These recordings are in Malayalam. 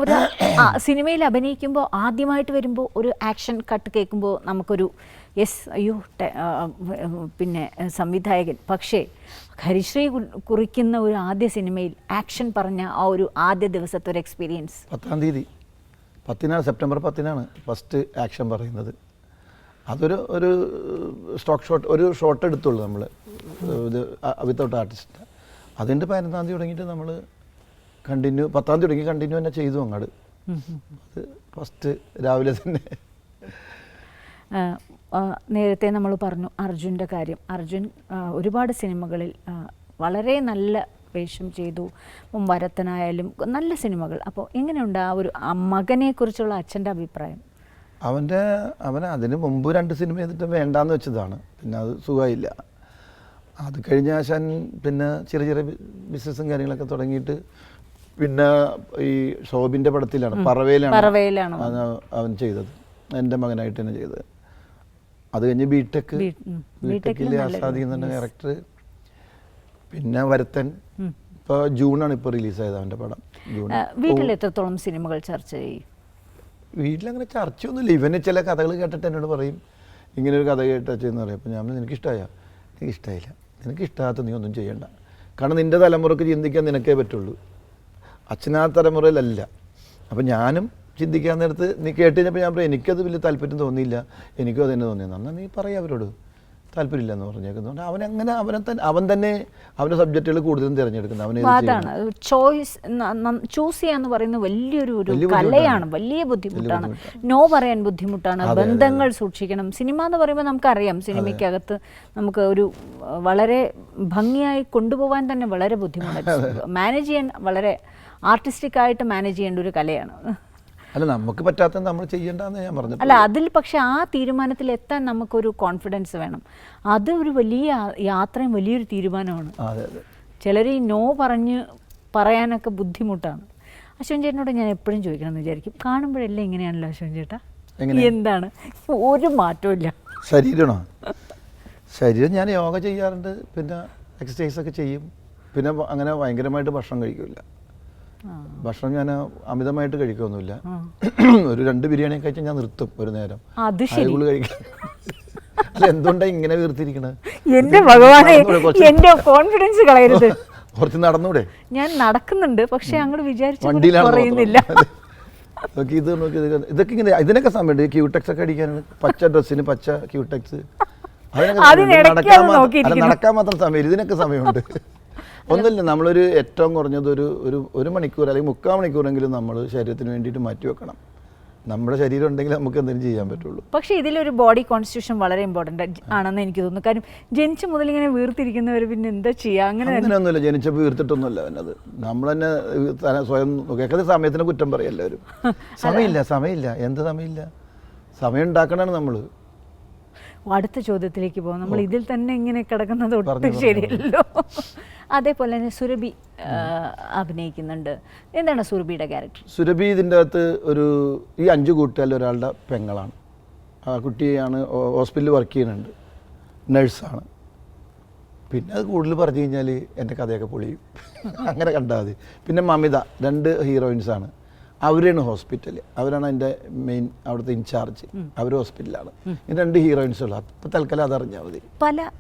ഒരു സിനിമയിൽ അഭിനയിക്കുമ്പോൾ ആദ്യമായിട്ട് വരുമ്പോൾ ഒരു ആക്ഷൻ കട്ട് കേൾക്കുമ്പോൾ നമുക്കൊരു യെസ് അയ്യോ പിന്നെ സംവിധായകൻ. പക്ഷേ ഹരിശ്രീ കുറിക്കുന്ന ഒരു ആദ്യ സിനിമയിൽ ആക്ഷൻ പറഞ്ഞ ആ ഒരു ആദ്യ ദിവസത്തെ ഒരു എക്സ്പീരിയൻസ്. 10-ാം തീയതി സെപ്റ്റംബർ 10-നാണ് ഫസ്റ്റ് ആക്ഷൻ പറയുന്നത്. അതൊരു സ്റ്റോക്ക് ഷോട്ട്, ഒരു ഷോട്ട് എടുത്തുള്ളൂ നമ്മൾ, ഇത് വിത്തൗട്ട് ആർട്ടിസ്റ്റ്. അതിൻ്റെ 15-ാം തീയതി തുടങ്ങിയിട്ട് നമ്മൾ കണ്ടിന്യൂ, 10-ാം തീയതി തുടങ്ങി കണ്ടിന്യൂ തന്നെ ചെയ്തു അങ്ങോട്ട്. അത് ഫസ്റ്റ് രാവിലെ തന്നെ. നേരത്തെ നമ്മൾ പറഞ്ഞു അർജുൻ്റെ കാര്യം. അർജുൻ ഒരുപാട് സിനിമകളിൽ വളരെ നല്ല വേഷം ചെയ്തു, വരത്തനായാലും നല്ല സിനിമകൾ. അപ്പോൾ എങ്ങനെയുണ്ട് ആ ഒരു മകനെക്കുറിച്ചുള്ള അച്ഛൻ്റെ അഭിപ്രായം? അവൻ അതിന് മുമ്പ് 2 സിനിമ ചെയ്തിട്ട് വേണ്ടാന്ന് വെച്ചതാണ്. പിന്നെ അത് സുഖമായില്ല. അത് കഴിഞ്ഞ ആശാൻ പിന്നെ ചെറിയ ചെറിയ ബിസിനസ്സും കാര്യങ്ങളൊക്കെ തുടങ്ങിയിട്ട് പിന്നെ ഈ ഷോബിൻ്റെ പടത്തിലാണ്, പറവയിലാണ് അവൻ ചെയ്തത്, എൻ്റെ മകനായിട്ട് തന്നെ ചെയ്തത്. അത് കഴിഞ്ഞ് ബിടെക്കിലെ ആസാദി എന്ന ക്യാരക്ടർ, പിന്നെ വരത്തൻ. ഇപ്പോൾ ജൂണാണ് ഇപ്പോൾ റിലീസായത് അവൻ്റെ പടം. വീട്ടിൽ എത്രത്തോളം സിനിമകൾ ചർച്ച ചെയ്യും? വീട്ടിലങ്ങനെ ചർച്ചയൊന്നുമില്ല. ഇവന് ചില കഥകൾ കേട്ടിട്ട് എന്നോട് പറയും, ഇങ്ങനൊരു കഥ കേട്ടെന്ന് പറയും. അപ്പോൾ ഞാൻ എനിക്കിഷ്ടമായില്ല. നിനക്ക് ഇഷ്ടമാകാത്ത നീ ഒന്നും ചെയ്യണ്ട. കാരണം നിൻ്റെ തലമുറക്ക് ചിന്തിക്കാൻ നിനക്കേ പറ്റുള്ളൂ, അച്ഛനാ തലമുറയിലല്ല. അപ്പം ഞാനും ചിന്തിക്കാൻ നേരത്ത് നീ കേട്ട് കഴിഞ്ഞപ്പോൾ ഞാൻ പറയും എനിക്കത് വലിയ താല്പര്യം തോന്നിയില്ല, എനിക്കും അത് തന്നെ തോന്നിയെന്ന്. എന്നാൽ നീ പറയാം അവരോട് താല്പര്യമില്ല എന്ന് പറഞ്ഞേക്കുന്നതുകൊണ്ട് അവൻ തന്നെ അവൻ്റെ സബ്ജക്റ്റുകൾ കൂടുതലും തിരഞ്ഞെടുക്കുന്നത്. ചൂസ് ചെയ്യാന്ന് പറയുന്നത് വലിയൊരു കലയാണ്, വലിയ ബുദ്ധിമുട്ടാണ്. നോ പറയാൻ ബുദ്ധിമുട്ടാണ്, ബന്ധങ്ങൾ സൂക്ഷിക്കണം. സിനിമ എന്ന് പറയുമ്പോൾ നമുക്കറിയാം, സിനിമയ്ക്കകത്ത് നമുക്ക് ഒരു വളരെ ഭംഗിയായി കൊണ്ടുപോകാൻ തന്നെ വളരെ ബുദ്ധിമുട്ടാണ്. മാനേജ് ചെയ്യാൻ വളരെ ആർട്ടിസ്റ്റിക് മാനേജ് ചെയ്യേണ്ട ഒരു കലയാണ്. അല്ല, നമുക്ക് പറ്റാത്ത നമ്മൾ ചെയ്യേണ്ടെന്ന് ഞാൻ പറഞ്ഞു. അല്ല, അതിൽ പക്ഷെ ആ തീരുമാനത്തിൽ എത്താൻ നമുക്കൊരു കോൺഫിഡൻസ് വേണം. അത് ഒരു വലിയ യാത്രയും വലിയൊരു തീരുമാനമാണ്. ചിലർ ഈ നോ പറയാനൊക്കെ ബുദ്ധിമുട്ടാണ്. അശ്വൻ ചേട്ടനോട് ഞാൻ എപ്പോഴും ചോദിക്കണം എന്ന് വിചാരിക്കും, കാണുമ്പോഴെല്ലാം ഇങ്ങനെയാണല്ലോ അശ്വൻ ചേട്ടാ, എന്താണ് ഒരു മാറ്റവും ഇല്ല? ശരീരം ഞാൻ യോഗ ചെയ്യാറുണ്ട്, പിന്നെ എക്സസൈസൊക്കെ ചെയ്യും, പിന്നെ അങ്ങനെ ഭയങ്കരമായിട്ട് ഭക്ഷണം കഴിക്കില്ല. ഭക്ഷണം ഞാൻ അമിതമായിട്ട് കഴിക്കൊന്നുമില്ല. ഒരു 2 ബിരിയാണി കഴിച്ചാൽ ഞാൻ നിർത്തും ഒരു നേരം. കഴിക്കാം. അല്ല, എന്തുകൊണ്ടാണ് ഇങ്ങനെ വീർത്തിരിക്കണത്? എന്റെ ഭഗവാനെ, എന്റെ കോൺഫിഡൻസ് കളയരുത്. കുറച്ച് നടന്നൂടെ? ഞാൻ നടക്കുന്നുണ്ട്, പക്ഷെ അങ്ങോട്ട് വിചാരിച്ചില്ല. ഇതൊക്കെ ഇങ്ങനെ, ഇതിനൊക്കെ സമയമുണ്ട്. ക്യൂടെക്സ് ഒക്കെ അടിക്കാനാണ്, പച്ച ഡ്രസ്സിന് പച്ച ക്യൂടെക്സ്, നടക്കാൻ മാത്രം സമയം. ഇതിനൊക്കെ സമയമുണ്ട്. ഒന്നുമില്ല, നമ്മളൊരു ഏറ്റവും കുറഞ്ഞത് ഒരു മണിക്കൂർ അല്ലെങ്കിൽ 3/4 മണിക്കൂറെങ്കിലും നമ്മൾ ശരീരത്തിന് വേണ്ടിയിട്ട് മാറ്റി വെക്കണം. നമ്മുടെ ശരീരം ഉണ്ടെങ്കിൽ നമുക്ക് എന്തെങ്കിലും ചെയ്യാൻ പറ്റുള്ളൂ. പക്ഷേ ഇതിലൊരു ബോഡി കോൺസ്റ്റിറ്റ്യൂഷൻ വളരെ ഇമ്പോർട്ടൻ്റ് ആണെന്ന് എനിക്ക് തോന്നുന്നു. കാര്യം ജനിച്ച മുതൽ ഇങ്ങനെ വീർത്തിരിക്കുന്നവർ പിന്നെ എന്താ ചെയ്യുക? അങ്ങനെയൊന്നുമില്ല, ജനിച്ചപ്പോൾ വീർത്തിട്ടൊന്നുമില്ല. അത് നമ്മൾ തന്നെ സ്വയം നോക്കിയാൽ സമയത്തിന് കുറ്റം പറയും എല്ലാവരും. സമയമില്ല, എന്ത് സമയമില്ല? സമയം ഉണ്ടാക്കണമാണ് നമ്മൾ. അടുത്ത ചോദ്യത്തിലേക്ക് പോകാം. നമ്മൾ ഇതിൽ തന്നെ ഇങ്ങനെ കിടക്കുന്നത് ഒട്ടും ശരിയല്ലോ. അതേപോലെ തന്നെ സുരഭി അഭിനയിക്കുന്നുണ്ട്. എന്താണ് സുരഭിയുടെ ക്യാരക്ടർ? സുരഭി ഇതിൻ്റെ അകത്ത് ഈ 5 കൂട്ടുകാരിൽ ഒരാളുടെ പെങ്ങളാണ്. ആ കുട്ടിയാണ് ഹോസ്പിറ്റലിൽ വർക്ക് ചെയ്യുന്നുണ്ട്, നഴ്സാണ്. പിന്നെ അത് കൂടുതൽ പറഞ്ഞു കഴിഞ്ഞാൽ എൻ്റെ കഥയൊക്കെ പൊളിയും. അങ്ങനെ കണ്ടാൽ മതി. പിന്നെ മമിത, 2 ഹീറോയിൻസാണ്. അവരാണ് ഹോസ്പിറ്റൽ, അവരാണ് എൻ്റെ മെയിൻ അവിടുത്തെ ഇൻചാർജ്. അവർ ഹോസ്പിറ്റലാണ്. ഈ 2 ഹീറോയിൻസുള്ള. അപ്പോൾ തൽക്കാലം അതറിഞ്ഞാൽ മതി. പല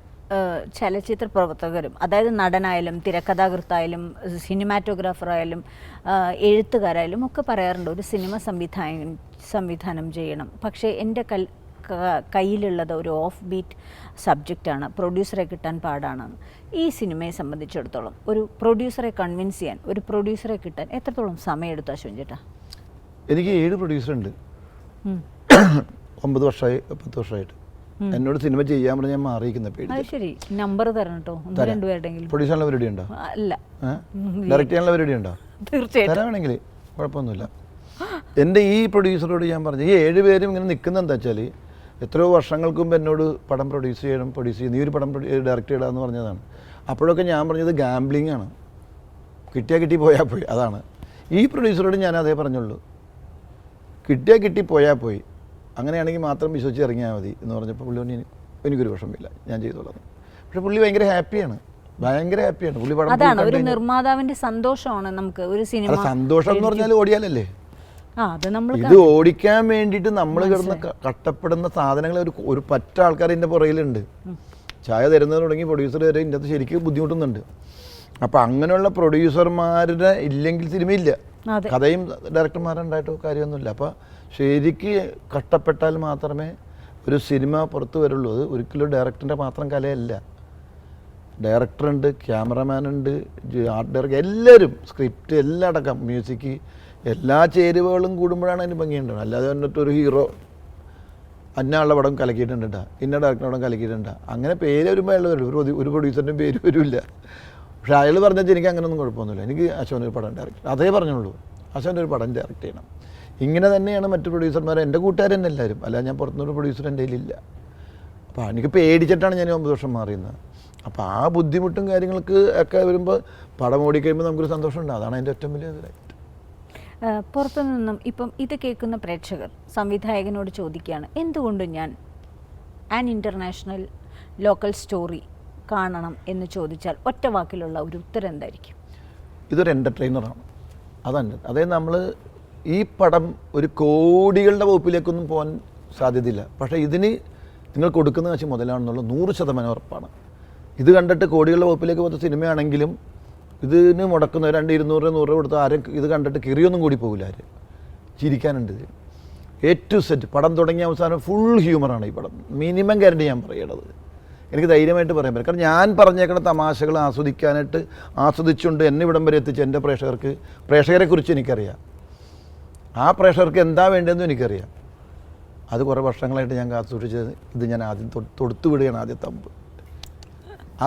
ചലച്ചിത്ര പ്രവർത്തകരും, അതായത് നടനായാലും തിരക്കഥാകൃത്തായാലും സിനിമാറ്റോഗ്രാഫറായാലും എഴുത്തുകാരായാലും ഒക്കെ പറയാറുണ്ട് ഒരു സിനിമ സംവിധാനം ചെയ്യണം, പക്ഷേ എൻ്റെ കയ്യിലുള്ളത് ഒരു ഓഫ് ബീറ്റ് സബ്ജക്റ്റാണ്, പ്രൊഡ്യൂസറെ കിട്ടാൻ പാടാണെന്ന്. ഈ സിനിമയെ സംബന്ധിച്ചിടത്തോളം ഒരു പ്രൊഡ്യൂസറെ കൺവിൻസ് ചെയ്യാൻ, ഒരു പ്രൊഡ്യൂസറെ കിട്ടാൻ എത്രത്തോളം സമയമെടുത്തു അശ്വൻ ചേട്ടാ? എനിക്ക് 7 പ്രൊഡ്യൂസറുണ്ട്. 9 വർഷമായി 10 വർഷമായിട്ട്. എന്നോട് സിനിമ ചെയ്യാൻ പറഞ്ഞാൽ ഞാൻ മാറിയിരിക്കുന്ന പേടി. ശരി, നമ്പർ തരണം കേട്ടോ. 1-2 പേരുടെങ്കിലും. പ്രൊഡ്യൂസ് ചെയ്യാനുള്ള പരിപാടി ഉണ്ടോ? അല്ല, ഡയറക്റ്റ് ചെയ്യാനുള്ള പരിപാടി ഉണ്ടോ? തീർച്ചയായിട്ടും തരാണെങ്കിൽ കുഴപ്പമൊന്നുമില്ല. എൻ്റെ ഈ പ്രൊഡ്യൂസറോട് ഞാൻ പറഞ്ഞു, ഈ 7 പേരും ഇങ്ങനെ നിൽക്കുന്നത് എന്താ വെച്ചാൽ, എത്രയോ വർഷങ്ങൾക്ക് മുമ്പ് എന്നോട് പടം പ്രൊഡ്യൂസ് ചെയ്യും, നീ ഒരു പടം ഡയറക്റ്റ് ചെയ്യണമെന്ന് പറഞ്ഞതാണ്. അപ്പോഴൊക്കെ ഞാൻ പറഞ്ഞത് ഗാംബ്ലിംഗ് ആണ്, കിട്ടി പോയാൽ പോയി. അതാണ് ഈ പ്രൊഡ്യൂസറോട് ഞാൻ അതേ പറഞ്ഞുള്ളൂ, കിട്ടി പോയാൽ പോയി, അങ്ങനെയാണെങ്കിൽ മാത്രം വിശ്വസിച്ച് ഇറങ്ങിയാൽ മതി എന്ന് പറഞ്ഞപ്പോൾ പുള്ളി എനിക്കൊരു വിഷമമില്ല, ഞാൻ ചെയ്തോളാം. പക്ഷേ പുള്ളി ഭയങ്കര ഹാപ്പിയാണ്. ഭയങ്കര ഹാപ്പിയാണ് പുള്ളി പടം അതാണ് ഒരു നിർമ്മാതാവിന്റെ സന്തോഷമാണ് നമുക്ക് ഒരു സിനിമ. സന്തോഷം എന്ന് പറഞ്ഞാൽ ഓടിയാലല്ലേ, അത് നമ്മൾ ഇത് ഓടിക്കാൻ വേണ്ടിയിട്ട് നമ്മൾ കിടന്ന് കഷ്ടപ്പെടുന്ന സാധനങ്ങൾ ഒരു പറ്റ ആൾക്കാർ ഇതിൻ്റെ പുറകിലുണ്ട്. ചായ തരുന്നത് തുടങ്ങി പ്രൊഡ്യൂസർ വരെ ഇതിൻ്റെ അകത്ത് ശരിക്കും ബുദ്ധിമുട്ടുന്നുണ്ട്. അപ്പം അങ്ങനെയുള്ള പ്രൊഡ്യൂസർമാരുടെ ഇല്ലെങ്കിൽ സിനിമയില്ല, കഥയും ഡയറക്ടർമാരുണ്ടായിട്ടോ കാര്യമൊന്നുമില്ല. അപ്പോൾ ശരിക്ക് കഷ്ടപ്പെട്ടാൽ മാത്രമേ ഒരു സിനിമ പുറത്ത് വരുള്ളൂ. അത് ഒരിക്കലും ഡയറക്ടറിൻ്റെ മാത്രം കലയല്ല. ഡയറക്ടറുണ്ട്, ക്യാമറമാനുണ്ട്, ആർട്ട് ഡയറക്ടർ, എല്ലാവരും, സ്ക്രിപ്റ്റ് എല്ലാം അടക്കം, മ്യൂസിക്, എല്ലാ ചേരുവകളും കൂടുമ്പോഴാണ് അതിന് ഭംഗിയുണ്ടാവുക. അല്ലാതെ വന്നിട്ട് ഒരു ഹീറോ അന്നാളുടെ പടം കലക്കിയിട്ടുണ്ടാ, ഇന്ന ഡയറക്ടറുടെ പടം കലക്കിയിട്ടുണ്ടാ, അങ്ങനെ പേര് വരുമ്പോൾ അയാൾ വരും, ഒരു പ്രൊഡ്യൂസറിൻ്റെ പേര് വരില്ല. പക്ഷേ അയാൾ പറഞ്ഞാൽ എനിക്ക് അങ്ങനെയൊന്നും കുഴപ്പമൊന്നുമില്ല, എനിക്ക് അശോകൻ ഒരു പടം ഡയറക്റ്റ്, അതേ പറഞ്ഞുള്ളൂ, അശോകൻ്റെ ഒരു പടം ഡയറക്റ്റ് ചെയ്യണം. ഇങ്ങനെ തന്നെയാണ് മറ്റു പ്രൊഡ്യൂസർമാർ, എൻ്റെ കൂട്ടുകാരൻ എല്ലാവരും, അല്ല ഞാൻ പുറത്തുനിന്നൊരു പ്രൊഡ്യൂസർ എൻ്റെ കയ്യിലില്ല. അപ്പോൾ എനിക്ക് പേടിച്ചിട്ടാണ് ഞാൻ 9 വർഷം മാറിയുന്നത്. അപ്പോൾ ആ ബുദ്ധിമുട്ടും കാര്യങ്ങൾക്ക് ഒക്കെ വരുമ്പോൾ പടം ഓടിക്കഴിയുമ്പോൾ നമുക്കൊരു സന്തോഷമുണ്ട്. അതാണ് അതിൻ്റെ ഏറ്റവും വലിയ ഇതിലായിട്ട്. പുറത്തു നിന്നും ഇപ്പം ഇത് കേൾക്കുന്ന പ്രേക്ഷകർ സംവിധായകനോട് ചോദിക്കുകയാണ്, എന്തുകൊണ്ട് ഞാൻ ആൻ ഇൻ്റർനാഷണൽ ലോക്കൽ സ്റ്റോറി കാണണം എന്ന് ചോദിച്ചാൽ ഒറ്റ വാക്കിലുള്ള ഒരു ഉത്തരം എന്തായിരിക്കും? ഇതൊരു എൻ്റർടൈനറാണ്, അതാണ്. അതായത് നമ്മൾ ഈ പടം ഒരു കോടികളുടെ വകുപ്പിലേക്കൊന്നും പോകാൻ സാധ്യതയില്ല, പക്ഷേ ഇതിന് നിങ്ങൾ കൊടുക്കുന്ന കാശ് മുതലാണെന്നുള്ള 100% ഉറപ്പാണ്. ഇത് കണ്ടിട്ട് കോടികളുടെ വകുപ്പിലേക്ക് പോകുന്ന സിനിമയാണെങ്കിലും ഇതിന് മുടക്കുന്ന 200-200 100 കൊടുത്ത് ആരും ഇത് കണ്ടിട്ട് കിറിയൊന്നും കൂടി പോകില്ല, ആര് ചിരിക്കാനുണ്ട്. ഇത് A to Z പടം തുടങ്ങിയ അവസാനം ഫുൾ ഹ്യൂമറാണ് ഈ പടം, മിനിമം ഗ്യാരണ്ടി ഞാൻ പറയണത്. എനിക്ക് ധൈര്യമായിട്ട് പറയാൻ പറ്റും. കാരണം ഞാൻ പറഞ്ഞേക്കുന്ന തമാശകൾ ആസ്വദിച്ചുകൊണ്ട് എന്നെ ഇവിടം വരെ എത്തിച്ച് എൻ്റെ പ്രേക്ഷകരെക്കുറിച്ച് എനിക്കറിയാം. ആ പ്രേക്ഷകർക്ക് എന്താ വേണ്ടതെന്നും എനിക്കറിയാം. അത് കുറേ വർഷങ്ങളായിട്ട് ഞാൻ കാത്തുസൂക്ഷിച്ചത് ഇത് ഞാൻ ആദ്യം തൊടുത്തു വിടുകയാണ്, ആദ്യത്തെ അമ്പ്.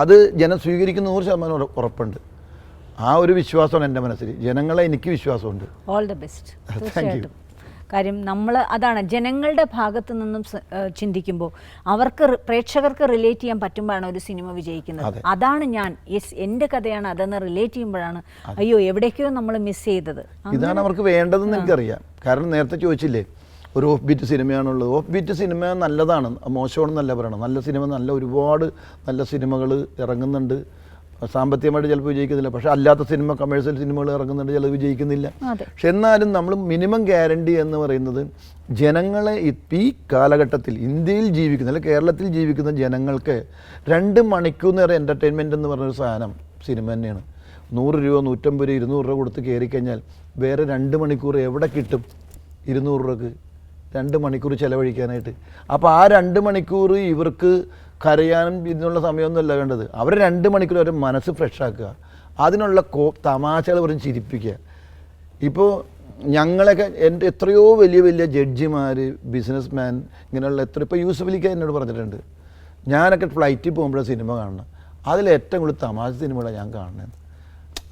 അത് ജനം സ്വീകരിക്കുന്ന 100% ഉറപ്പുണ്ട്. ആ ഒരു വിശ്വാസമാണ് എൻ്റെ മനസ്സിൽ, ജനങ്ങളെ എനിക്ക് വിശ്വാസമുണ്ട്. All the best. തീർച്ചയായിട്ടും. കാര്യം നമ്മൾ അതാണ് ജനങ്ങളുടെ ഭാഗത്ത് നിന്നും ചിന്തിക്കുമ്പോൾ പ്രേക്ഷകർക്ക് റിലേറ്റ് ചെയ്യാൻ പറ്റുമ്പോഴാണ് ഒരു സിനിമ വിജയിക്കുന്നത്. അതാണ് ഞാൻ എൻ്റെ കഥയാണ് അതെന്ന് റിലേറ്റ് ചെയ്യുമ്പോഴാണ് അയ്യോ എവിടേക്കോ നമ്മൾ മിസ് ചെയ്തത്. ഇതാണ് അവർക്ക് വേണ്ടതെന്ന് എനിക്കറിയാം. കാരണം നേരത്തെ ചോദിച്ചില്ലേ ഒരു ഓഫ് ബീറ്റ് സിനിമയാണുള്ളത്. ഓഫ് ബീറ്റ് സിനിമ നല്ലതാണ്, മോശമാണെന്നല്ല പറയണം. നല്ല സിനിമ, ഒരുപാട് നല്ല സിനിമകൾ ഇറങ്ങുന്നുണ്ട്. സാമ്പത്തികമായിട്ട് ചിലപ്പോൾ വിജയിക്കുന്നില്ല, പക്ഷേ അല്ലാത്ത സിനിമ, കമേഴ്ഷ്യൽ സിനിമകൾ ഇറങ്ങുന്നുണ്ട്, ചിലത് വിജയിക്കുന്നില്ല. പക്ഷെ എന്നാലും നമ്മൾ മിനിമം ഗ്യാരണ്ടി എന്ന് പറയുന്നത് ജനങ്ങളെ ഈ കാലഘട്ടത്തിൽ ഇന്ത്യയിൽ ജീവിക്കുന്ന അല്ലെങ്കിൽ കേരളത്തിൽ ജീവിക്കുന്ന ജനങ്ങൾക്ക് 2 മണിക്കൂർ നേരം എൻ്റർടൈൻമെൻറ്റ് എന്ന് പറഞ്ഞൊരു സാധനം സിനിമ തന്നെയാണ്. 100 രൂപ 150 രൂപ 200 രൂപ കൊടുത്ത് കയറിക്കഴിഞ്ഞാൽ വേറെ 2 മണിക്കൂർ എവിടെ കിട്ടും 200 രൂപക്ക് 2 മണിക്കൂർ ചിലവഴിക്കാനായിട്ട്? അപ്പോൾ ആ 2 മണിക്കൂർ ഇവർക്ക് കരയാനും ഇതിനുള്ള സമയമൊന്നുമല്ല വേണ്ടത്. അവർ 2 മണിക്കൂർ അവരുടെ മനസ്സ് ഫ്രഷാക്കുക, അതിനുള്ള തമാശകൾ പറഞ്ഞ് ചിരിപ്പിക്കുക. ഇപ്പോൾ ഞങ്ങളൊക്കെ എൻ്റെ എത്രയോ വലിയ വലിയ ജഡ്ജിമാർ, ബിസിനസ് മാൻ, ഇങ്ങനെയുള്ള ഇപ്പോൾ യൂസഫ് അലിക്ക എന്നോട് പറഞ്ഞിട്ടുണ്ട്, ഞാനൊക്കെ ഫ്ലൈറ്റിൽ പോകുമ്പോഴാണ് സിനിമ കാണണം, അതിലേറ്റവും കൂടുതൽ തമാശ സിനിമകളാണ് ഞാൻ കാണുന്നത്.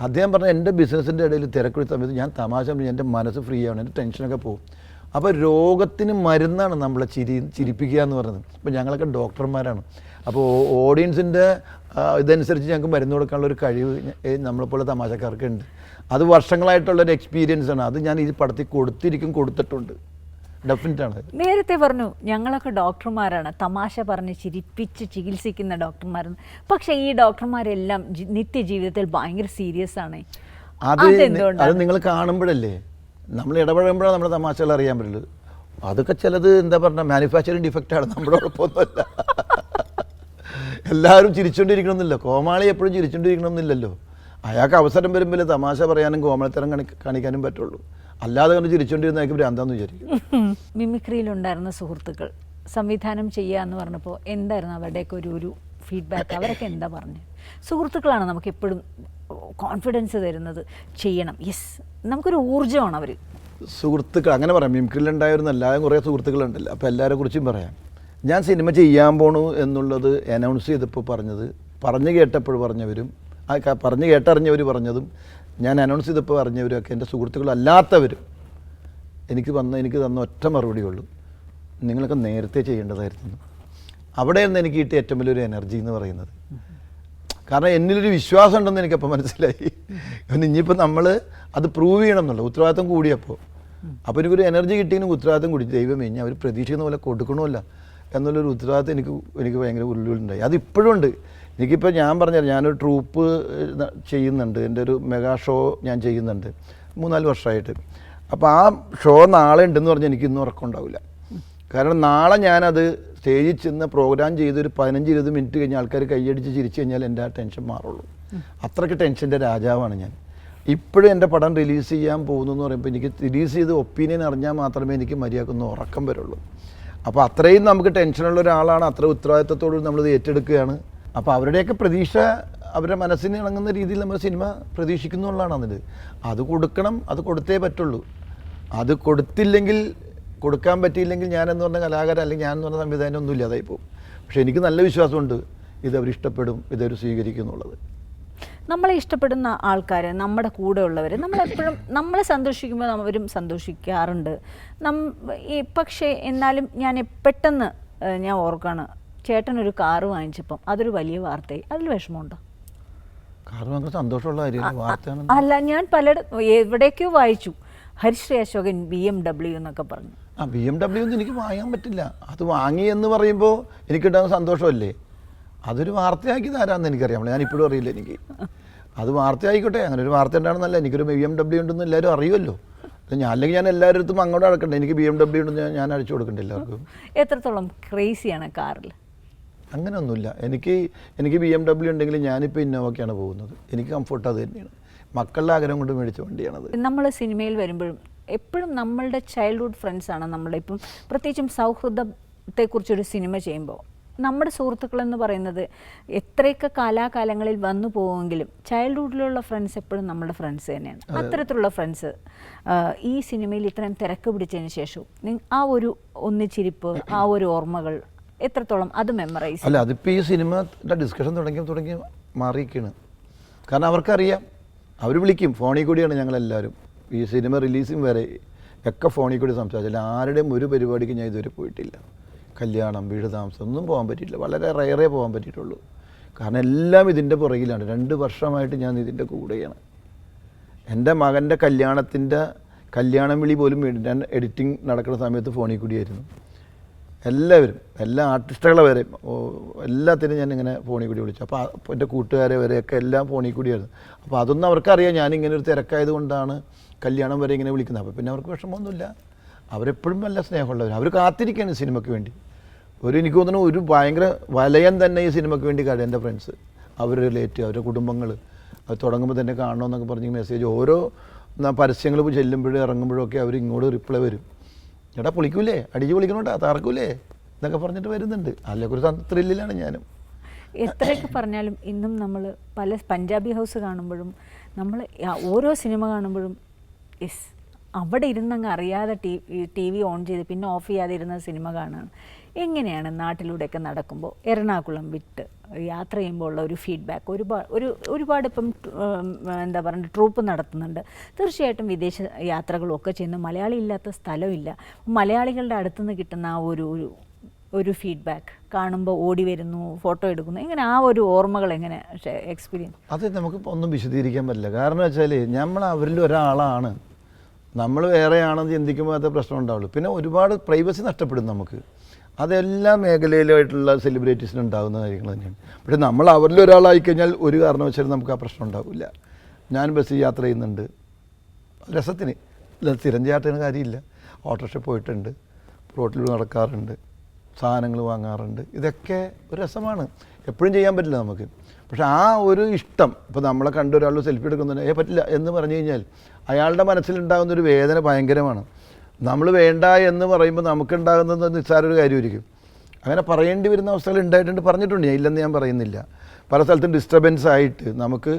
അദ്ദേഹം പറഞ്ഞാൽ എൻ്റെ ബിസിനസ്സിൻ്റെ ഇടയിൽ തിരക്കുള്ള സമയത്ത് ഞാൻ തമാശ എൻ്റെ മനസ്സ് ഫ്രീ ആവണം, എൻ്റെ ടെൻഷനൊക്കെ പോകും. അപ്പോൾ രോഗത്തിന് മരുന്നാണ് നമ്മളെ ചിരിപ്പിക്കുക എന്ന് പറയുന്നത്. ഇപ്പോൾ ഞങ്ങളൊക്കെ ഡോക്ടർമാരാണ്. അപ്പോൾ ഓഡിയൻസിൻ്റെ ഇതനുസരിച്ച് ഞങ്ങൾക്ക് മരുന്ന് കൊടുക്കാനുള്ള ഒരു കഴിവ് നമ്മളെപ്പോലെ തമാശക്കാർക്ക് ഉണ്ട്. അത് വർഷങ്ങളായിട്ടുള്ളൊരു എക്സ്പീരിയൻസാണ്. അത് ഞാൻ ഈ പടത്തിൽ കൊടുത്തിട്ടുണ്ട്, ഡെഫിനറ്റാണ്. നേരത്തെ പറഞ്ഞു ഞങ്ങളൊക്കെ ഡോക്ടർമാരാണ്, തമാശ പറഞ്ഞ് ചിരിപ്പിച്ച് ചികിത്സിക്കുന്ന ഡോക്ടർമാരാണ്. പക്ഷേ ഈ ഡോക്ടർമാരെല്ലാം നിത്യജീവിതത്തിൽ ഭയങ്കര സീരിയസ് ആണ്. അത് നിങ്ങൾ കാണുമ്പോഴല്ലേ, നമ്മൾ ഇടപെടുമ്പോഴാണ് നമ്മുടെ തമാശകൾ അറിയാൻ പറ്റുള്ളൂ. അതൊക്കെ ചിലത് എന്താ പറഞ്ഞാൽ മാനുഫാക്ചറിങ് ഡിഫക്റ്റാണ്, നമ്മുടെ കുഴപ്പമൊന്നുമല്ല. എല്ലാവരും ചിരിച്ചുകൊണ്ടിരിക്കണമെന്നില്ല, കോമാളി എപ്പോഴും ചിരിച്ചുകൊണ്ടിരിക്കണമെന്നില്ലല്ലോ. അയാൾക്ക് അവസരം വരുമ്പോൾ തമാശ പറയാനും കോമളത്തരം കാണിക്കാനും പറ്റുള്ളൂ. അല്ലാതെ കണ്ട് ചിരിച്ചുകൊണ്ടിരുന്നേക്ക് ഭ്രാന്താന്ന് വിചാരിക്കും. മിമിക്രിയിലുണ്ടായിരുന്ന സുഹൃത്തുക്കൾ സംവിധാനം ചെയ്യുക എന്ന് പറഞ്ഞപ്പോൾ എന്തായിരുന്നു അവരുടെയൊക്കെ ഒരു ഫീഡ്ബാക്ക്? അവരൊക്കെ എന്താ പറഞ്ഞത്? സുഹൃത്തുക്കളാണ് നമുക്ക് എപ്പോഴും കോൺഫിഡൻസ് തരുന്നത്, ചെയ്യണം, യെസ്, നമുക്കൊരു ഊർജ്ജമാണ് അവർ. സുഹൃത്തുക്കൾ അങ്ങനെ പറയാം. മിമിക്രിയിലുണ്ടായിരുന്ന എല്ലാവരും കുറേ സുഹൃത്തുക്കളുണ്ടല്ലോ, അപ്പോൾ എല്ലാവരെ കുറിച്ചും പറയാം. ഞാൻ സിനിമ ചെയ്യാൻ പോണു എന്നുള്ളത് അനൗൺസ് ചെയ്തപ്പോൾ പറഞ്ഞു കേട്ടപ്പോൾ പറഞ്ഞവരും പറഞ്ഞു കേട്ടറിഞ്ഞവർ പറഞ്ഞതും ഞാൻ അനൗൺസ് ചെയ്തപ്പോൾ അറിഞ്ഞവരൊക്കെ എൻ്റെ സുഹൃത്തുക്കളല്ലാത്തവരും എനിക്ക് തന്ന ഒറ്റ മറുപടിയുള്ളൂ, നിങ്ങളൊക്കെ നേരത്തെ ചെയ്യേണ്ടതായിരുന്നു. അവിടെയായിരുന്നു എനിക്ക് കിട്ടിയ ഏറ്റവും വലിയൊരു എനർജി എന്ന് പറയുന്നത്. കാരണം എന്നിലൊരു വിശ്വാസം ഉണ്ടെന്ന് എനിക്കപ്പോൾ മനസ്സിലായി. ഇനിയിപ്പോൾ നമ്മൾ അത് പ്രൂവ് ചെയ്യണം എന്നുള്ള ഉത്തരവാദിത്തം കൂടിയപ്പോൾ അപ്പോൾ എനിക്കൊരു എനർജി കിട്ടിയെങ്കിൽ ഉത്തരവാദിത്തം കൂടി. ദൈവമേ, ഞാൻ അവർ പ്രതീക്ഷിക്കുന്ന പോലെ കൊടുക്കണമല്ല എന്നുള്ളൊരു ഉത്തരവാദിത്തം എനിക്ക് ഭയങ്കര ഉള്ളിലുണ്ടായി. അതിപ്പോഴും ഉണ്ട്. എനിക്കിപ്പോൾ ഞാൻ പറഞ്ഞത് ഞാനൊരു ട്രൂപ്പ് ചെയ്യുന്നുണ്ട്, എൻ്റെ ഒരു മെഗാ ഷോ ഞാൻ ചെയ്യുന്നുണ്ട് 3-4 വർഷമായിട്ട്. അപ്പോൾ ആ ഷോ നാളെ ഉണ്ടെന്ന് പറഞ്ഞാൽ എനിക്ക് ഇന്നും ഉറക്കം ഉണ്ടാവില്ല. കാരണം നാളെ ഞാനത് സ്റ്റേജിൽ ചെന്ന് പ്രോഗ്രാം ചെയ്തൊരു 15-20 മിനിറ്റ് കഴിഞ്ഞ് ആൾക്കാർ കൈയടിച്ച് ചിരിച്ചു കഴിഞ്ഞാൽ എൻ്റെ ആ ടെൻഷൻ മാറുള്ളൂ. അത്രയ്ക്ക് ടെൻഷൻ്റെ രാജാവാണ് ഞാൻ. ഇപ്പോഴും എൻ്റെ പടം റിലീസ് ചെയ്യാൻ പോകുന്നു എന്ന് പറയുമ്പോൾ എനിക്ക് റിലീസ് ചെയ്ത് ഒപ്പീനിയൻ അറിഞ്ഞാൽ മാത്രമേ എനിക്ക് മര്യാദക്കൊന്ന് ഉറക്കം വരുള്ളൂ. അപ്പോൾ അത്രയും നമുക്ക് ടെൻഷനുള്ള ഒരാളാണ്, അത്ര ഉത്തരവാദിത്തത്തോട് നമ്മളിത് ഏറ്റെടുക്കുകയാണ്. അപ്പോൾ അവരുടെയൊക്കെ പ്രതീക്ഷ അവരുടെ മനസ്സിന് ഇണങ്ങുന്ന രീതിയിൽ നമ്മൾ സിനിമ പ്രതീക്ഷിക്കുന്നുള്ളതാണ് അതിൽ. അത് കൊടുക്കണം, അത് കൊടുത്തേ പറ്റുള്ളൂ. അത് കൊടുത്തില്ലെങ്കിൽ, കൊടുക്കാൻ പറ്റിയില്ലെങ്കിൽ ഞാനെന്ന് പറഞ്ഞ കലാകാരൻ അല്ലെങ്കിൽ ഞാൻ എന്ന് പറഞ്ഞ സംവിധാനം ഒന്നും ഇല്ലാതായി പോകും. പക്ഷേ എനിക്ക് നല്ല വിശ്വാസമുണ്ട് ഇതവർ ഇഷ്ടപ്പെടും, ഇതവർ സ്വീകരിക്കും എന്നുള്ളത്. നമ്മളെ ഇഷ്ടപ്പെടുന്ന ആൾക്കാർ, നമ്മുടെ കൂടെ ഉള്ളവർ, നമ്മളെപ്പോഴും നമ്മളെ സന്തോഷിക്കുമ്പോൾ അവരും സന്തോഷിക്കാറുണ്ട്. പക്ഷേ എന്നാലും ഞാൻ പെട്ടെന്ന് ഞാൻ ഓർക്കാണ്, ചേട്ടനൊരു കാറ് വാങ്ങിച്ചപ്പം അതൊരു വലിയ വാർത്തയായി. അതിൽ വിഷമമുണ്ടോ? കാറ് വാങ്ങുന്ന സന്തോഷമുള്ള കാര്യമാണ്, വാർത്തയാണ്. അല്ല, ഞാൻ എവിടേക്കോ വായിച്ചു ഹരിശ്രീ അശോകൻ BMW എന്നൊക്കെ പറഞ്ഞു. BMW ഒന്നും എനിക്ക് വാങ്ങാൻ പറ്റില്ല. അത് വാങ്ങി എന്ന് പറയുമ്പോൾ എനിക്കുണ്ടാകുന്ന സന്തോഷമല്ലേ. അതൊരു വാർത്തയാക്കിയത് ആരാന്ന് എനിക്കറിയാം, ഞാൻ ഇപ്പോഴും അറിയില്ല എനിക്ക്. അത് വാർത്തയായിക്കോട്ടെ, അങ്ങനെ ഒരു വാർത്ത ഉണ്ടാണെന്നല്ല, എനിക്കൊരു BMW ഉണ്ടെന്ന് എല്ലാവരും അറിയുമല്ലോ. അല്ലെങ്കിൽ ഞാൻ എല്ലാവരും അങ്ങോട്ട് നടക്കണ്ടേ, എനിക്ക് BMW ഉണ്ടെന്ന് ഞാൻ അടിച്ചു കൊടുക്കണ്ടേ എല്ലാവർക്കും. എത്രത്തോളം ക്രേസിയാണ് കാറിൽ? അങ്ങനെയൊന്നുമില്ല. എനിക്ക് BMW ഉണ്ടെങ്കിൽ ഞാനിപ്പോൾ ഇന്നോവയ്ക്കാണ് പോകുന്നത്. എനിക്ക് കംഫർട്ട് അത് തന്നെയാണ്. മക്കളുടെ ആഗ്രഹം കൊണ്ട് മേടിച്ച വണ്ടിയാണത്. നമ്മൾ സിനിമയിൽ വരുമ്പോഴും എപ്പോഴും നമ്മളുടെ ചൈൽഡ്ഹുഡ് ഫ്രണ്ട്സാണ് നമ്മുടെ. ഇപ്പം പ്രത്യേകിച്ചും സൗഹൃദത്തെക്കുറിച്ചൊരു സിനിമ ചെയ്യുമ്പോൾ നമ്മുടെ സുഹൃത്തുക്കളെന്ന് പറയുന്നത് എത്രയൊക്കെ കാലാകാലങ്ങളിൽ വന്നു പോവുമെങ്കിലും ചൈൽഡ്ഹുഡിലുള്ള ഫ്രണ്ട്സ് എപ്പോഴും നമ്മുടെ ഫ്രണ്ട്സ് തന്നെയാണ്. അത്തരത്തിലുള്ള ഫ്രണ്ട്സ് ഈ സിനിമയിൽ ഇത്രയും തിരക്ക് പിടിച്ചതിന് ശേഷവും ആ ഒരു ഒന്നിച്ചിരിപ്പ്, ആ ഒരു ഓർമ്മകൾ എത്രത്തോളം അത് മെമ്മറൈസ്? അല്ല, അതിപ്പോൾ ഈ സിനിമയുടെ ഡിസ്കഷൻ തുടങ്ങി മാറിയിരിക്കുകയാണ്. കാരണം അവർക്കറിയാം, അവർ വിളിക്കും, ഫോണിൽ കൂടിയാണ് ഞങ്ങളെല്ലാവരും. ഈ സിനിമ റിലീസിങ് വരെ ഒക്കെ ഫോണിൽ കൂടി സംസാരിച്ചില്ല. ആരുടെയും ഒരു പരിപാടിക്ക് ഞാൻ ഇതുവരെ പോയിട്ടില്ല. കല്യാണം, വീട് താമസം ഒന്നും പോകാൻ പറ്റിയില്ല. വളരെ റയറേ പോകാൻ പറ്റിയിട്ടുള്ളൂ. കാരണം എല്ലാം ഇതിൻ്റെ പുറകിലാണ്. 2 വർഷമായിട്ട് ഞാൻ ഇതിൻ്റെ കൂടെയാണ്. എൻ്റെ മകൻ്റെ കല്യാണം വിളി പോലും ഞാൻ എഡിറ്റിംഗ് നടക്കുന്ന സമയത്ത് ഫോണിൽ കൂടിയായിരുന്നു. എല്ലാവരും, എല്ലാ ആർട്ടിസ്റ്റുകളെ വരെ എല്ലാത്തിനും ഞാൻ ഇങ്ങനെ ഫോണിൽ കൂടി വിളിച്ചു. അപ്പോൾ എൻ്റെ കൂട്ടുകാരെ വരെയൊക്കെ എല്ലാം ഫോണിൽ കൂടിയായിരുന്നു. അപ്പോൾ അതൊന്നും അവർക്കറിയാം, ഞാനിങ്ങനെ ഒരു തിരക്കായത് കൊണ്ടാണ് കല്യാണം വരെ ഇങ്ങനെ വിളിക്കുന്നത്. അപ്പോൾ പിന്നെ അവർക്ക് വിഷമമൊന്നുമില്ല. അവരെപ്പോഴും നല്ല സ്നേഹമുള്ളവർ. അവർ കാത്തിരിക്കുകയാണ് സിനിമയ്ക്ക് വേണ്ടി. എനിക്ക് തോന്നുന്നു ഒരു ഭയങ്കര വലയം തന്നെ ഈ സിനിമയ്ക്ക് വേണ്ടി കാര്യം എൻ്റെ ഫ്രണ്ട്സ്, അവർ റിലേറ്റ്, അവരുടെ കുടുംബങ്ങൾ. അത് തുടങ്ങുമ്പോൾ തന്നെ കാണണമെന്നൊക്കെ പറഞ്ഞ് മെസ്സേജ് ഓരോ പരസ്യങ്ങൾ ചെല്ലുമ്പോഴും ഇറങ്ങുമ്പോഴും ഒക്കെ അവർ ഇങ്ങോട്ട് റിപ്ലൈ വരും. ചേട്ടാ പൊളിക്കൂലേ, അടിച്ച് പൊളിക്കണോട്ടാ, തറക്കൂലേ എന്നൊക്കെ പറഞ്ഞിട്ട് വരുന്നുണ്ട്. അതിലൊക്കെ ഒരു ത്രില്ലിലാണ് ഞാനും. എത്രയൊക്കെ പറഞ്ഞാലും ഇന്നും നമ്മൾ പല പഞ്ചാബി ഹൗസ് കാണുമ്പോഴും നമ്മൾ ഓരോ സിനിമ കാണുമ്പോഴും അവിടെ ഇരുന്നങ്ങ് അറിയാതെ ടി വി ഓൺ ചെയ്ത് പിന്നെ ഓഫ് ചെയ്യാതെ ഇരുന്ന സിനിമ കാണുകയാണ്. എങ്ങനെയാണ് നാട്ടിലൂടെയൊക്കെ നടക്കുമ്പോൾ എറണാകുളം വിട്ട് യാത്ര ചെയ്യുമ്പോൾ ഉള്ള ഒരു ഫീഡ്ബാക്ക്? ഒരുപാട് ഇപ്പം എന്താ പറയുക, ട്രൂപ്പ് നടത്തുന്നുണ്ട്. തീർച്ചയായിട്ടും വിദേശ യാത്രകളും ഒക്കെ ചെയ്യുന്നു. മലയാളി ഇല്ലാത്ത സ്ഥലമില്ല. മലയാളികളുടെ അടുത്തുനിന്ന് കിട്ടുന്ന ആ ഒരു ഫീഡ്ബാക്ക് കാണുമ്പോൾ ഓടി വരുന്നു, ഫോട്ടോ എടുക്കുന്നു, എങ്ങനെ ആ ഒരു ഓർമ്മകൾ എങ്ങനെ എക്സ്പീരിയൻസ്? അത് നമുക്ക് ഒന്നും വിശദീകരിക്കാൻ പറ്റില്ല. കാരണം വെച്ചാൽ നമ്മൾ അവരിൽ ഒരാളാണ്. നമ്മൾ വേറെയാണെന്ന് ചിന്തിക്കുമ്പോൾ അത് പ്രശ്നം ഉണ്ടാവുള്ളൂ. പിന്നെ ഒരുപാട് പ്രൈവസി നഷ്ടപ്പെടും നമുക്ക്. അതെല്ലാ മേഖലയിലായിട്ടുള്ള സെലിബ്രിറ്റീസിന് ഉണ്ടാകുന്ന കാര്യങ്ങൾ തന്നെയാണ്. പക്ഷേ നമ്മൾ അവരിൽ ഒരാളായിക്കഴിഞ്ഞാൽ ഒരു കാരണവശാലും നമുക്ക് ആ പ്രശ്നം ഉണ്ടാവില്ല. ഞാൻ ബസ്സിൽ യാത്ര ചെയ്യുന്നുണ്ട്, രസത്തിന്, സ്ഥിരം യാത്രയുടെ കാര്യമില്ല. ഓട്ടോറിക്ഷ പോയിട്ടുണ്ട്, റോട്ടിൽ നടക്കാറുണ്ട്, സാധനങ്ങൾ വാങ്ങാറുണ്ട്. ഇതൊക്കെ ഒരു രസമാണ്. എപ്പോഴും ചെയ്യാൻ പറ്റില്ല നമുക്ക്. പക്ഷെ ആ ഒരു ഇഷ്ടം, ഇപ്പോൾ നമ്മളെ കണ്ട ഒരാൾ സെൽഫി എടുക്കുന്നുണ്ട്, പറ്റില്ല എന്ന് പറഞ്ഞു കഴിഞ്ഞാൽ അയാളുടെ മനസ്സിലുണ്ടാകുന്നൊരു വേദന ഭയങ്കരമാണ്. നമ്മൾ വേണ്ട എന്ന് പറയുമ്പോൾ നമുക്കുണ്ടാകുന്നത് നിസ്സാരൊരു കാര്യമായിരിക്കും. അങ്ങനെ പറയേണ്ടി വരുന്ന അവസ്ഥകൾ ഉണ്ടായിട്ടുണ്ട്, പറഞ്ഞിട്ടുണ്ട് ഞാൻ, ഇല്ലെന്ന് ഞാൻ പറയുന്നില്ല. പല സ്ഥലത്തും ഡിസ്റ്റർബൻസ് ആയിട്ട് നമുക്ക്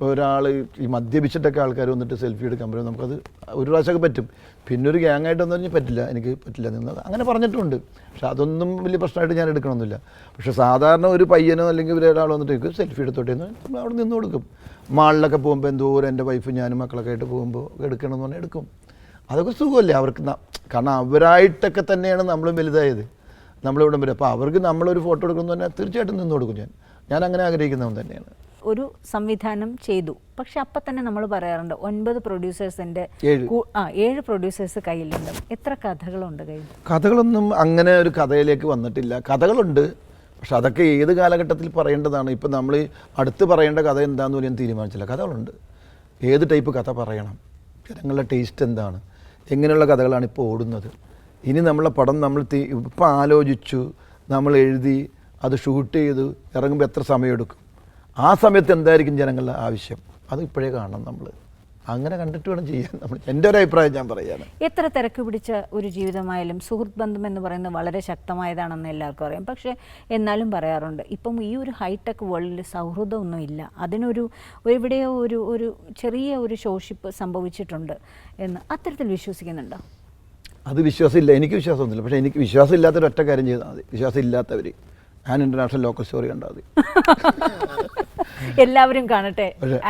ഒരാൾ ഈ മദ്യപിച്ചിട്ടൊക്കെ ആൾക്കാർ വന്നിട്ട് സെൽഫി എടുക്കാൻ പറ്റും. നമുക്കത് ഒരു പ്രാവശ്യമൊക്കെ പറ്റും. പിന്നെ ഒരു ഗ്യാങ്ങായിട്ടൊന്നും പറഞ്ഞാൽ പറ്റില്ല, എനിക്ക് പറ്റില്ല നിന്നത് അങ്ങനെ പറഞ്ഞിട്ടുണ്ട്. പക്ഷെ അതൊന്നും വലിയ പ്രശ്നമായിട്ട് ഞാൻ എടുക്കണമെന്നില്ല. പക്ഷേ സാധാരണ ഒരു പയ്യനോ അല്ലെങ്കിൽ ഒരാൾ വന്നിട്ട് എനിക്ക് സെൽഫി എടുത്തോട്ടെ എന്ന് നമ്മൾ അവിടെ നിന്ന് കൊടുക്കും. മാളിലൊക്കെ പോകുമ്പോൾ എന്തോരം എൻ്റെ വൈഫ് ഞാനും മക്കളൊക്കെ ആയിട്ട് പോകുമ്പോൾ എടുക്കണമെന്ന് പറഞ്ഞാൽ എടുക്കും. അതൊക്കെ സുഖമല്ലേ അവർക്ക്. കാരണം അവരായിട്ടൊക്കെ തന്നെയാണ് നമ്മളും വലുതായത്, നമ്മളിവിടെ വരും. അപ്പോൾ അവർക്ക് നമ്മളൊരു ഫോട്ടോ എടുക്കുന്നു പറഞ്ഞാൽ തീർച്ചയായിട്ടും നിന്ന് കൊടുക്കും. ഞാൻ അങ്ങനെ ആഗ്രഹിക്കുന്നവൻ തന്നെയാണ്. ഒരു സംവിധാനം ചെയ്തു, പക്ഷെ അപ്പം തന്നെ നമ്മൾ പറയാറുണ്ട് 9 പ്രൊഡ്യൂസേഴ്സിൻ്റെ 7 പ്രൊഡ്യൂസേഴ്സ് കയ്യിലുണ്ട്. എത്ര കഥകളുണ്ട് കയ്യിൽ? കഥകളൊന്നും അങ്ങനെ ഒരു കഥയിലേക്ക് വന്നിട്ടില്ല. കഥകളുണ്ട്, പക്ഷെ അതൊക്കെ ഏത് കാലഘട്ടത്തിൽ പറയേണ്ടതാണ്. ഇപ്പം നമ്മൾ അടുത്ത് പറയേണ്ട കഥ എന്താണെന്ന് പോലും ഞാൻ തീരുമാനിച്ചില്ല. കഥകളുണ്ട്, ഏത് ടൈപ്പ് കഥ പറയണം, ജനങ്ങളുടെ ടേസ്റ്റ് എന്താണ്, എങ്ങനെയുള്ള കഥകളാണ് ഇപ്പോൾ ഓടുന്നത്. ഇനി നമ്മളെ പടം നമ്മൾ ഇപ്പം ആലോചിച്ചു, നമ്മൾ എഴുതി, അത് ഷൂട്ട് ചെയ്ത് ഇറങ്ങുമ്പോൾ എത്ര സമയമെടുക്കും, ആ സമയത്ത് എന്തായിരിക്കും ജനങ്ങളുടെ ആവശ്യം, അത് ഇപ്പോഴേ കാണണം നമ്മൾ. അങ്ങനെ കണ്ടിട്ട് വേണം ചെയ്യാൻ. നമ്മൾ എൻ്റെ ഒരു അഭിപ്രായം ഞാൻ പറയുകയാണ്. എത്ര തിരക്ക് പിടിച്ച ഒരു ജീവിതമായാലും സുഹൃത്ത് ബന്ധം എന്ന് പറയുന്നത് വളരെ ശക്തമായതാണെന്ന് എല്ലാവർക്കും അറിയാം. പക്ഷേ എന്നാലും പറയാറുണ്ട്, ഇപ്പം ഈ ഒരു ഹൈടെക് വേൾഡിൽ സൗഹൃദമൊന്നും ഇല്ല, അതിനൊരു എവിടെയോ ഒരു ചെറിയ ഒരു ശോഷിപ്പ് സംഭവിച്ചിട്ടുണ്ട് എന്ന് അത്തരത്തിൽ വിശ്വസിക്കുന്നുണ്ടോ? അത് വിശ്വാസമില്ല, എനിക്ക് വിശ്വാസമൊന്നുമില്ല. പക്ഷേ എനിക്ക് വിശ്വാസമില്ലാത്തൊരു ഒറ്റ കാര്യം ചെയ്താൽ മതി. വിശ്വാസം ഇല്ലാത്തവർ ഞാൻ ഇൻ്റർനാഷണൽ ലോക്കൽ സ്റ്റോറി കണ്ടാൽ മതി. എല്ലാവരും കാണട്ടെ.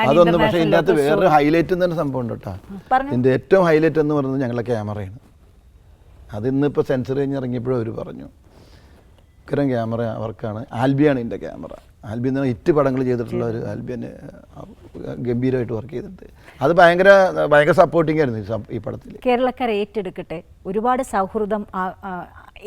അതൊന്നും പക്ഷേ ഇതിൻ്റെ അകത്ത് വേറൊരു ഹൈലൈറ്റ് എന്നൊരു സംഭവം ഉണ്ട് കേട്ടോ. ഇതിൻ്റെ ഏറ്റവും ഹൈലൈറ്റ് എന്ന് പറയുന്നത് ഞങ്ങളുടെ ക്യാമറയാണ്. അതിന്നിപ്പോൾ സെൻസർ കഴിഞ്ഞ് ഇറങ്ങിയപ്പോഴും അവർ പറഞ്ഞു ഉഗ്രം ക്യാമറ അവർക്കാണ്. ആൽബിയാണ് ഇതിൻ്റെ ക്യാമറ. ആൽബി എന്ന് പറഞ്ഞാൽ ഹിറ്റ് പടങ്ങൾ ചെയ്തിട്ടുള്ള ഒരു ആൽബിനെ ഗംഭീരമായിട്ട് വർക്ക് ചെയ്തിട്ട് അത് ഭയങ്കര സപ്പോർട്ടിംഗ് ആയിരുന്നു ഈ പടത്തിൽ. കേരളക്കാർ ഏറ്റെടുക്കട്ടെ. ഒരുപാട് സൗഹൃദം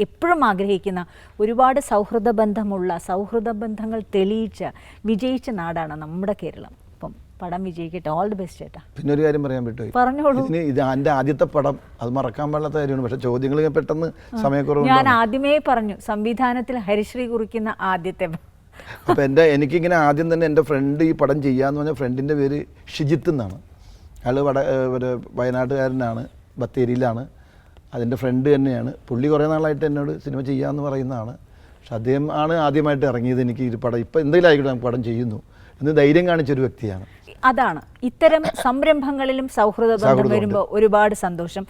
എപ്പോഴും ആഗ്രഹിക്കുന്ന, ഒരുപാട് സൗഹൃദ ബന്ധമുള്ള, സൗഹൃദ ബന്ധങ്ങൾ തെളിയിച്ച വിജയിച്ച നാടാണ് നമ്മുടെ കേരളം. അപ്പം പടം വിജയിക്കട്ടെ. ഓൾ ദി ബെസ്റ്റ് ചേട്ടാ. പിന്നെ ഒരു കാര്യം പറയാൻ പറ്റുമോ? പറഞ്ഞോളൂ. ഇത് എൻ്റെ ആദ്യത്തെ പടം, അത് മറക്കാൻ പാടില്ലാത്ത കാര്യമാണ്. പക്ഷേ ചോദ്യങ്ങൾ പെട്ടെന്ന് സമയക്കുറവ്. ഞാൻ ആദ്യമേ പറഞ്ഞു, സംവിധാനത്തിൽ ഹരിശ്രീ കുറിക്കുന്ന ആദ്യത്തെ. അപ്പോൾ എനിക്കിങ്ങനെ ആദ്യം തന്നെ എൻ്റെ ഫ്രണ്ട് ഈ പടം ചെയ്യാമെന്ന് പറഞ്ഞാൽ ഫ്രണ്ടിൻ്റെ പേര് ഷിജിത്ത് എന്നാണ്. അയാൾ വയനാട്ടുകാരനാണ്, ബത്തേരിയിലാണ്. അതിൻ്റെ ഫ്രണ്ട് തന്നെയാണ്. പുള്ളി കുറേ നാളായിട്ട് എന്നോട് സിനിമ ചെയ്യാമെന്ന് പറയുന്നതാണ്. പക്ഷെ അദ്ദേഹം ആണ് ആദ്യമായിട്ട് ഇറങ്ങിയത് എനിക്ക് ഈ പടം ഇപ്പോൾ എന്തെങ്കിലും ആയിക്കോട്ടെ നമുക്ക് പടം ചെയ്യുന്നു എന്ന് ധൈര്യം കാണിച്ചൊരു വ്യക്തിയാണ്. അതാണ് ഇത്തരം സംരംഭങ്ങളിലും സൗഹൃദ ബന്ധം വരുമ്പോൾ ഒരുപാട് സന്തോഷം.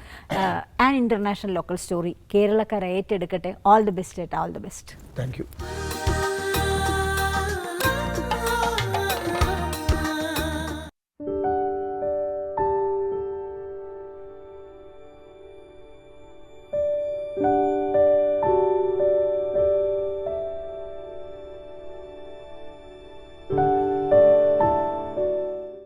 ആൻ ഇൻ്റർനാഷണൽ ലോക്കൽ സ്റ്റോറി കേരളക്കാരെ ഏറ്റെടുക്കട്ടെ. All the best. All the best. Thank U.